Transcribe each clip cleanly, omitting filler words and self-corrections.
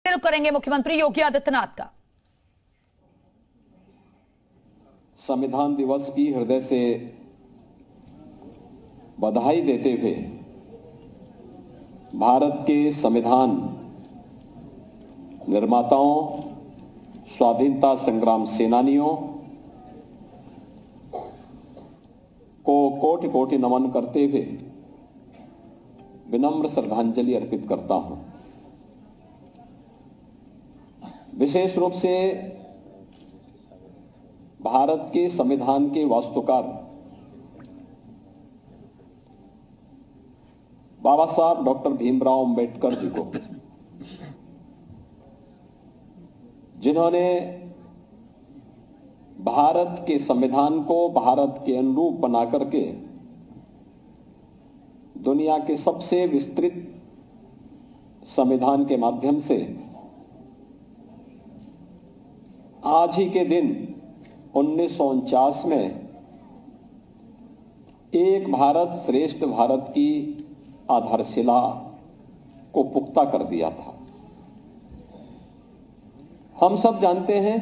करेंगे मुख्यमंत्री योगी आदित्यनाथ का। संविधान दिवस की हृदय से बधाई देते हुए भारत के संविधान निर्माताओं, स्वाधीनता संग्राम सेनानियों को कोटि कोटि नमन करते हुए विनम्र श्रद्धांजलि अर्पित करता हूं। विशेष रूप से भारत के संविधान के वास्तुकार बाबा साहब डॉक्टर भीमराव अंबेडकर जी को, जिन्होंने भारत के संविधान को भारत के अनुरूप बना करके दुनिया के सबसे विस्तृत संविधान के माध्यम से आज ही के दिन 1949 में एक भारत श्रेष्ठ भारत की आधारशिला को पुख्ता कर दिया था। हम सब जानते हैं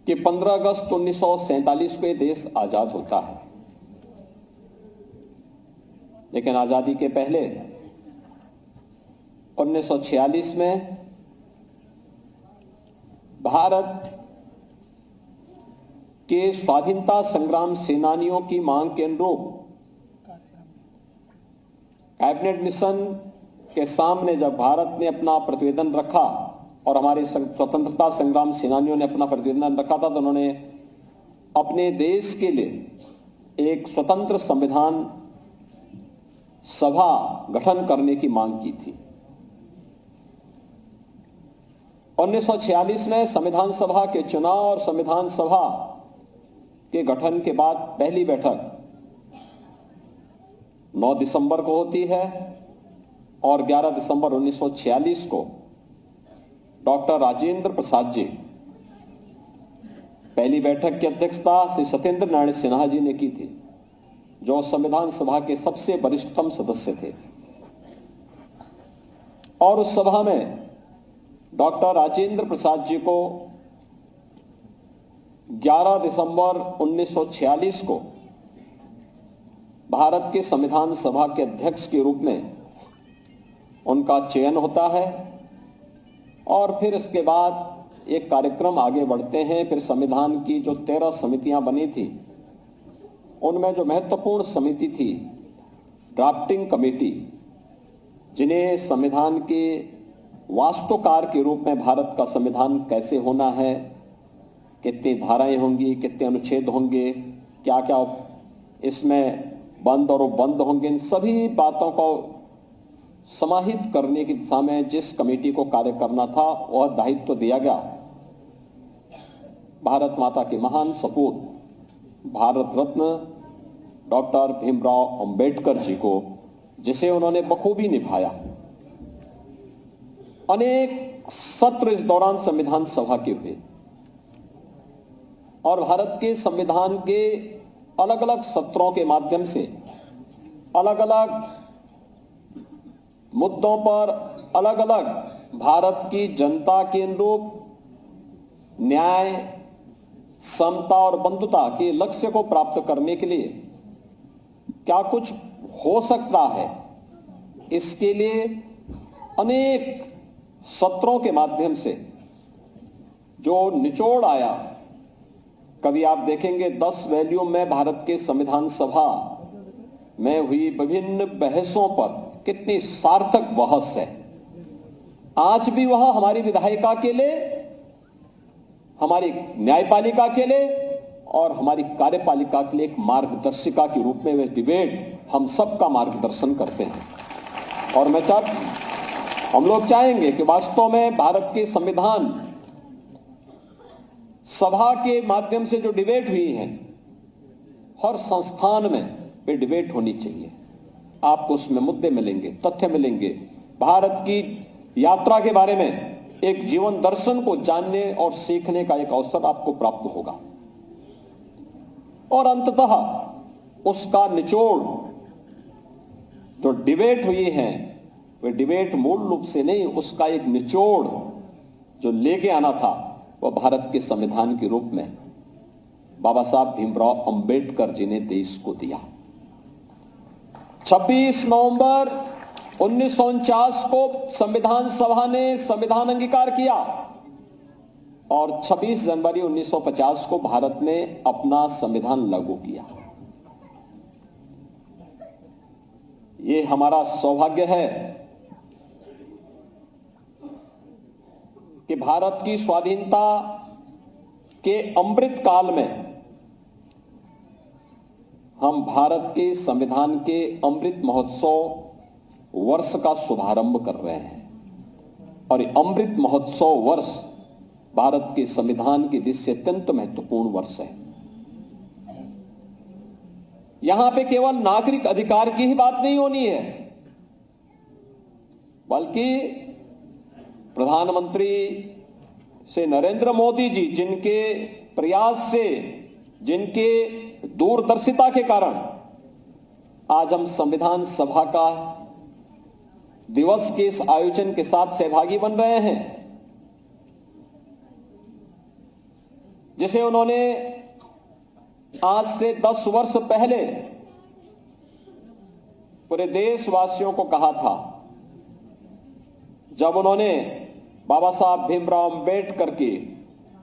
कि 15 अगस्त 1947 को यह देश आजाद होता है, लेकिन आजादी के पहले 1946 में भारत के स्वाधीनता संग्राम सेनानियों की मांग के अनुरूप कैबिनेट मिशन के सामने जब भारत ने अपना प्रतिवेदन रखा और हमारे स्वतंत्रता संग्राम सेनानियों ने अपना प्रतिवेदन रखा था, तो उन्होंने अपने देश के लिए एक स्वतंत्र संविधान सभा गठन करने की मांग की थी। 1946 में संविधान सभा के चुनाव और संविधान सभा के गठन के बाद पहली बैठक 9 दिसंबर को होती है और 11 दिसंबर 1946 को डॉक्टर राजेंद्र प्रसाद जी पहली बैठक की अध्यक्षता श्री सत्येंद्र नारायण सिन्हा जी ने की थी, जो संविधान सभा के सबसे वरिष्ठतम सदस्य थे। और उस सभा में डॉक्टर राजेंद्र प्रसाद जी को 11 दिसंबर 1946 को भारत के संविधान सभा के अध्यक्ष के रूप में उनका चयन होता है। और फिर इसके बाद एक कार्यक्रम आगे बढ़ते हैं। फिर संविधान की जो 13 समितियां बनी थी, उनमें जो महत्वपूर्ण समिति थी ड्राफ्टिंग कमेटी, जिन्हें संविधान के वास्तुकार के रूप में भारत का संविधान कैसे होना है, कितनी धाराएं होंगी, कितने अनुच्छेद होंगे, क्या क्या इसमें बंद और उपबंध होंगे, इन सभी बातों को समाहित करने की दिशा में जिस कमेटी को कार्य करना था, वह दायित्व दिया गया भारत माता के महान सपूत भारत रत्न डॉक्टर भीमराव अंबेडकर जी को, जिसे उन्होंने बखूबी निभाया। अनेक सत्र इस दौरान संविधान सभा के हुए और भारत के संविधान के अलग अलग सत्रों के माध्यम से अलग अलग मुद्दों पर अलग अलग भारत की जनता के अनुरूप न्याय, समता और बंधुता के लक्ष्य को प्राप्त करने के लिए क्या कुछ हो सकता है, इसके लिए अनेक सत्रों के माध्यम से जो निचोड़ आया। कभी आप देखेंगे 10 वॉल्यूम में भारत के संविधान सभा में हुई विभिन्न बहसों पर कितनी सार्थक बहस है। आज भी वह हमारी विधायिका के लिए, हमारी न्यायपालिका के लिए और हमारी कार्यपालिका के लिए एक मार्गदर्शिका के रूप में वे डिबेट हम सबका मार्गदर्शन करते हैं। और हम लोग चाहेंगे कि वास्तव में भारत के संविधान सभा के माध्यम से जो डिबेट हुई है, हर संस्थान में वे डिबेट होनी चाहिए। आपको उसमें मुद्दे मिलेंगे, तथ्य मिलेंगे, भारत की यात्रा के बारे में एक जीवन दर्शन को जानने और सीखने का एक अवसर आपको प्राप्त होगा। और अंततः उसका निचोड़ जो डिबेट हुई है वे डिबेट मूल रूप से नहीं, उसका एक निचोड़ जो लेके आना था वह भारत के संविधान के रूप में बाबा साहब भीमराव अंबेडकर जी ने देश को दिया। 26 नवंबर 1949 को संविधान सभा ने संविधान अंगीकार किया और 26 जनवरी 1950 को भारत ने अपना संविधान लागू किया। ये हमारा सौभाग्य है कि भारत की स्वाधीनता के अमृत काल में हम भारत के संविधान के अमृत महोत्सव वर्ष का शुभारंभ कर रहे हैं और अमृत महोत्सव वर्ष भारत के संविधान की दृष्टि से अत्यंत महत्वपूर्ण वर्ष है। यहां पे केवल नागरिक अधिकार की ही बात नहीं होनी है, बल्कि प्रधानमंत्री से नरेंद्र मोदी जी जिनके प्रयास से, जिनके दूरदर्शिता के कारण आज हम संविधान सभा का दिवस के इस आयोजन के साथ सहभागी बन रहे हैं, जिसे उन्होंने आज से 10 वर्ष पहले पूरे देशवासियों को कहा था, जब उन्होंने बाबा साहब भीमराव अंबेडकर के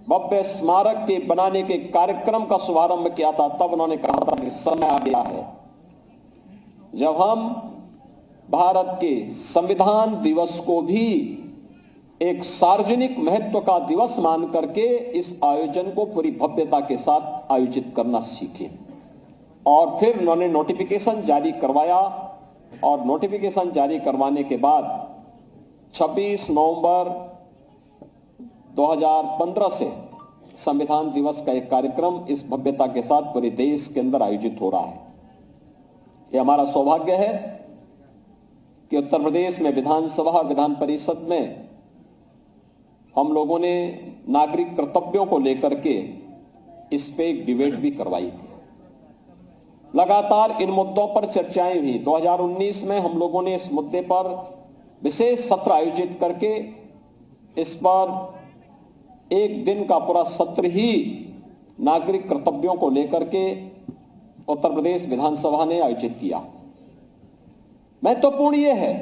भव्य स्मारक के बनाने के कार्यक्रम का शुभारंभ किया था। तब उन्होंने कहा था कि समय आ गया है जब हम भारत के संविधान दिवस को भी एक सार्वजनिक महत्व का दिवस मान करके इस आयोजन को पूरी भव्यता के साथ आयोजित करना सीखें। और फिर उन्होंने नोटिफिकेशन जारी करवाया और नोटिफिकेशन जारी करवाने के बाद 26 नवंबर 2015 से संविधान दिवस का एक कार्यक्रम इस भव्यता के साथ पूरे देश के अंदर आयोजित हो रहा है। यह हमारा सौभाग्य है कि उत्तर प्रदेश में विधानसभा और विधान परिषद में हम लोगों ने नागरिक कर्तव्यों को लेकर के इस पे एक डिबेट भी करवाई थी। लगातार इन मुद्दों पर चर्चाएं हुई। 2019 में हम लोगों ने इस मुद्दे पर विशेष सत्र आयोजित करके इस पर एक दिन का पूरा सत्र ही नागरिक कर्तव्यों को लेकर के उत्तर प्रदेश विधानसभा ने आयोजित किया। महत्वपूर्ण यह है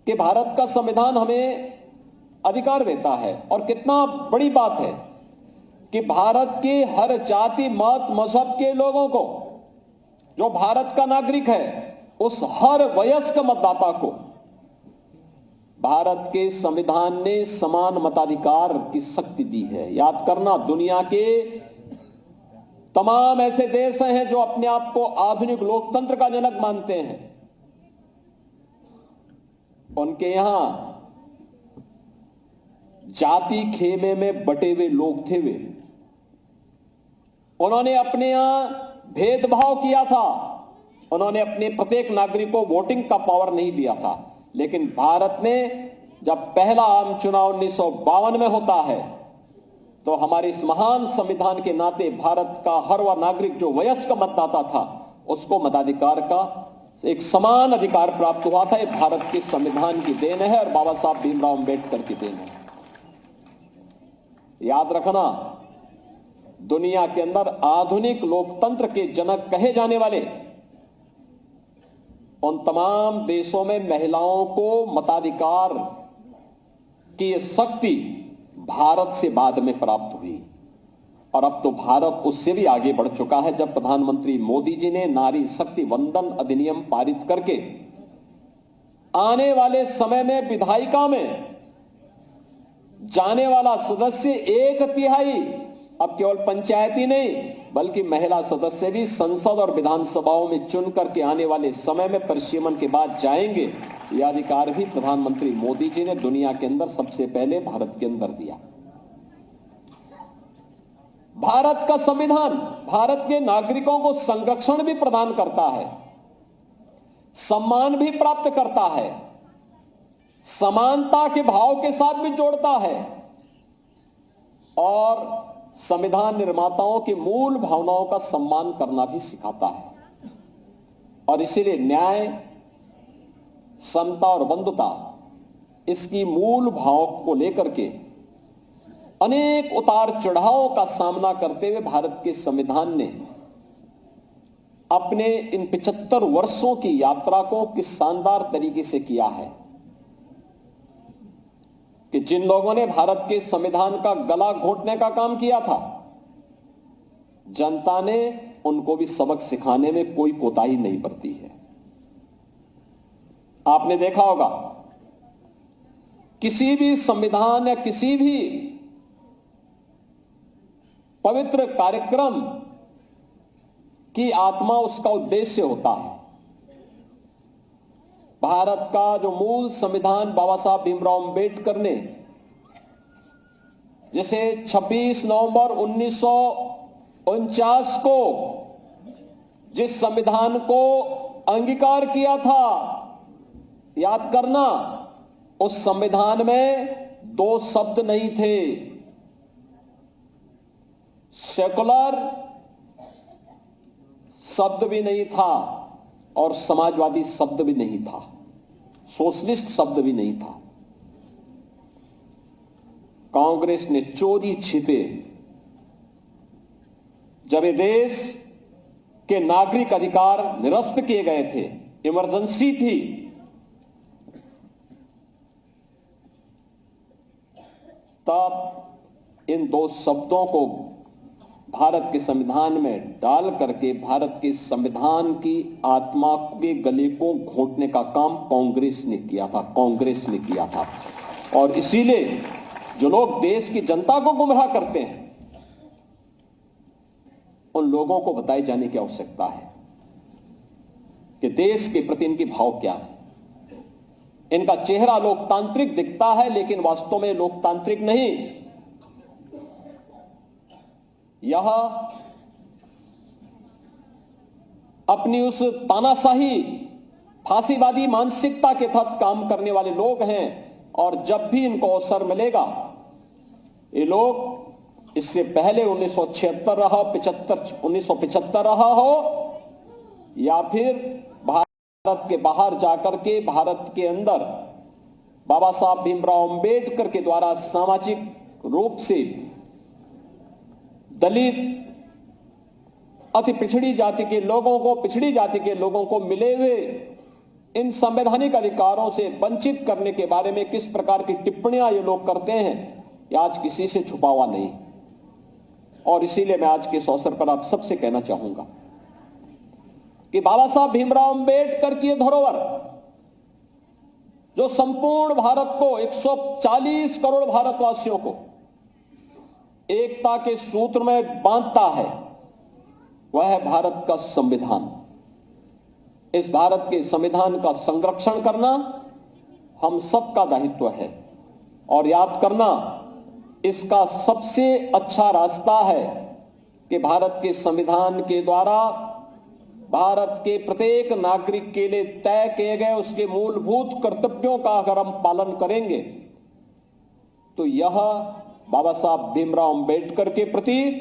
कि भारत का संविधान हमें अधिकार देता है और कितना बड़ी बात है कि भारत के हर जाति मत मजहब के लोगों को, जो भारत का नागरिक है, उस हर वयस्क मतदाता को भारत के संविधान ने समान मताधिकार की शक्ति दी है। याद करना, दुनिया के तमाम ऐसे देश हैं जो अपने आप को आधुनिक लोकतंत्र का जनक मानते हैं, उनके यहां जाति खेमे में बटे हुए लोग थे। वे उन्होंने अपने यहां भेदभाव किया था, उन्होंने अपने प्रत्येक नागरिक को वोटिंग का पावर नहीं दिया था। लेकिन भारत ने जब पहला आम चुनाव 1952 में होता है तो हमारे इस महान संविधान के नाते भारत का हर वह नागरिक जो वयस्क मतदाता था उसको मताधिकार का एक समान अधिकार प्राप्त हुआ था। यह भारत के संविधान की देन है और बाबा साहब भीमराव अंबेडकर की देन है। याद रखना, दुनिया के अंदर आधुनिक लोकतंत्र के जनक कहे जाने वाले उन तमाम देशों में महिलाओं को मताधिकार की यह शक्ति भारत से बाद में प्राप्त हुई और अब तो भारत उससे भी आगे बढ़ चुका है। जब प्रधानमंत्री मोदी जी ने नारी शक्ति वंदन अधिनियम पारित करके आने वाले समय में विधायिका में जाने वाला सदस्य 1/3 अब केवल पंचायती नहीं बल्कि महिला सदस्य भी संसद और विधानसभाओं में चुन करके आने वाले समय में परिसीमन के बाद जाएंगे। यह अधिकार भी प्रधानमंत्री मोदी जी ने दुनिया के अंदर सबसे पहले भारत के अंदर दिया। भारत का संविधान भारत के नागरिकों को संरक्षण भी प्रदान करता है, सम्मान भी प्राप्त करता है, समानता के भाव के साथ भी जोड़ता है और संविधान निर्माताओं की मूल भावनाओं का सम्मान करना भी सिखाता है। और इसीलिए न्याय, समता और बंधुता, इसकी मूल भाव को लेकर के अनेक उतार चढ़ावों का सामना करते हुए भारत के संविधान ने अपने इन 75 वर्षों की यात्रा को किस शानदार तरीके से किया है कि जिन लोगों ने भारत के संविधान का गला घोंटने का काम किया था, जनता ने उनको भी सबक सिखाने में कोई कोताही नहीं बरती है। आपने देखा होगा, किसी भी संविधान या किसी भी पवित्र कार्यक्रम की आत्मा उसका उद्देश्य होता है। भारत का जो मूल संविधान बाबा साहब भीमराव अंबेडकर ने जिसे 26 नवंबर 1949 को जिस संविधान को अंगीकार किया था, याद करना, उस संविधान में 2 शब्द नहीं थे, सेकुलर शब्द भी नहीं था और समाजवादी शब्द भी नहीं था, सोशलिस्ट शब्द भी नहीं था। कांग्रेस ने चोरी छिपे जब ये देश के नागरिक अधिकार निरस्त किए गए थे, इमरजेंसी थी, तब इन 2 शब्दों को भारत के संविधान में डाल करके भारत के संविधान की आत्मा के गले को घोंटने का काम कांग्रेस ने किया था, कांग्रेस ने किया था। और इसीलिए जो लोग देश की जनता को गुमराह करते हैं, उन लोगों को बताए जाने की आवश्यकता है कि देश के प्रति इनकी भाव क्या है। इनका चेहरा लोकतांत्रिक दिखता है, लेकिन वास्तव में लोकतांत्रिक नहीं, यह अपनी उस तानाशाही फांसीवादी मानसिकता के तहत काम करने वाले लोग हैं। और जब भी इनको अवसर मिलेगा, ये लोग इससे पहले 1976 रहा, 1975 रहा हो, या फिर भारत के बाहर जाकर के भारत के अंदर बाबा साहब भीमराव अंबेडकर के द्वारा सामाजिक रूप से दलित, अति पिछड़ी जाति के लोगों को, पिछड़ी जाति के लोगों को मिले हुए इन संवैधानिक अधिकारों से वंचित करने के बारे में किस प्रकार की टिप्पणियां ये लोग करते हैं, ये आज किसी से छुपा हुआ नहीं। और इसीलिए मैं आज के इस अवसर पर आप सबसे कहना चाहूंगा कि बाबा साहब भीमराव अंबेडकर की धरोहर जो संपूर्ण भारत को, 140 करोड़ भारतवासियों को एकता के सूत्र में बांधता है, वह है भारत का संविधान। इस भारत के संविधान का संरक्षण करना हम सबका दायित्व है। और याद करना, इसका सबसे अच्छा रास्ता है कि भारत के संविधान के द्वारा भारत के प्रत्येक नागरिक के लिए तय किए गए उसके मूलभूत कर्तव्यों का अगर हम पालन करेंगे, तो यह बाबा साहब भीमराव अंबेडकर के प्रति,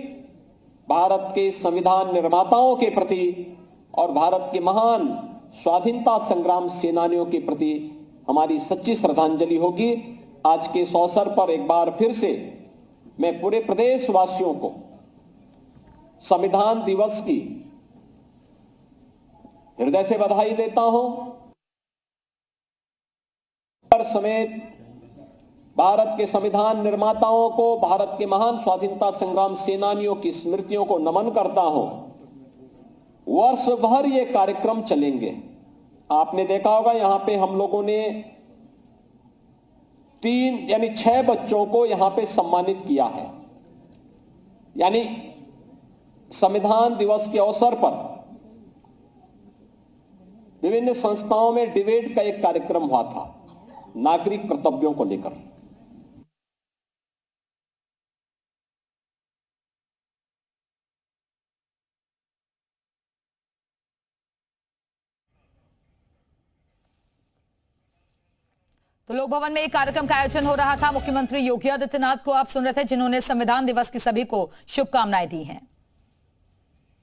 भारत के संविधान निर्माताओं के प्रति और भारत के महान स्वाधीनता संग्राम सेनानियों के प्रति हमारी सच्ची श्रद्धांजलि होगी। आज के इस अवसर पर एक बार फिर से मैं पूरे प्रदेशवासियों को संविधान दिवस की हृदय से बधाई देता हूं। समेत भारत के संविधान निर्माताओं को, भारत के महान स्वाधीनता संग्राम सेनानियों की स्मृतियों को नमन करता हूं। वर्ष भर ये कार्यक्रम चलेंगे। आपने देखा होगा, यहां पे हम लोगों ने 3 यानी 6 बच्चों को यहां पे सम्मानित किया है। यानी संविधान दिवस के अवसर पर विभिन्न संस्थाओं में डिबेट का एक कार्यक्रम हुआ था नागरिक कर्तव्यों को लेकर। तो लोक भवन में एक कार्यक्रम का आयोजन हो रहा था। मुख्यमंत्री योगी आदित्यनाथ को आप सुन रहे थे, जिन्होंने संविधान दिवस की सभी को शुभकामनाएं दी हैं।